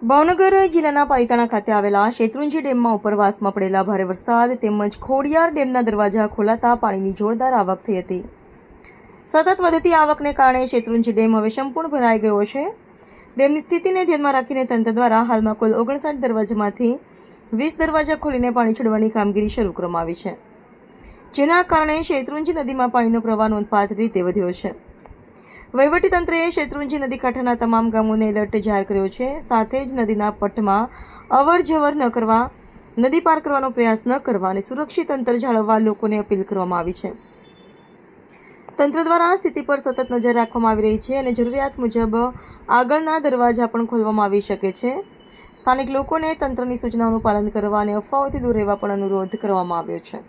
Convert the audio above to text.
ભાવનગર જિલ્લાના પાલિતાણા ખાતે આવેલા શેત્રુંજી ડેમમાં ઉપરવાસમાં પડેલા ભારે વરસાદ તેમજ ખોડિયાર ડેમના દરવાજા ખોલાતા પાણીની જોરદાર આવક થઈ હતી। સતત વધતી આવકને કારણે શેત્રુંજી ડેમ હવે સંપૂર્ણ ભરાઈ ગયો છે। ડેમની સ્થિતિને ધ્યાનમાં રાખીને તંત્ર દ્વારા હાલમાં કુલ 59 દરવાજામાંથી 20 દરવાજા ખોલીને પાણી છોડવાની કામગીરી શરૂ કરવામાં આવી છે, જેના કારણે શેત્રુંજી નદીમાં પાણીનો પ્રવાહ નોંધપાત્ર રીતે વધ્યો છે। વહીવટીતંત્રએ શેત્રુંજી નદી કાંઠાના તમામ ગામોને એલર્ટ જાહેર કર્યો છે। સાથે જ નદીના પટમાં અવરજવર ન કરવા, નદી પાર કરવાનો પ્રયાસ ન કરવા અને સુરક્ષિત અંતર જાળવવા લોકોને અપીલ કરવામાં આવી છે। તંત્ર દ્વારા સ્થિતિ પર સતત નજર રાખવામાં આવી રહી છે અને જરૂરિયાત મુજબ આગળના દરવાજા પણ ખોલવામાં આવી શકે છે। સ્થાનિક લોકોને તંત્રની સૂચનાઓનું પાલન કરવા અને અફવાઓથી દૂર રહેવા પણ અનુરોધ કરવામાં આવ્યો છે।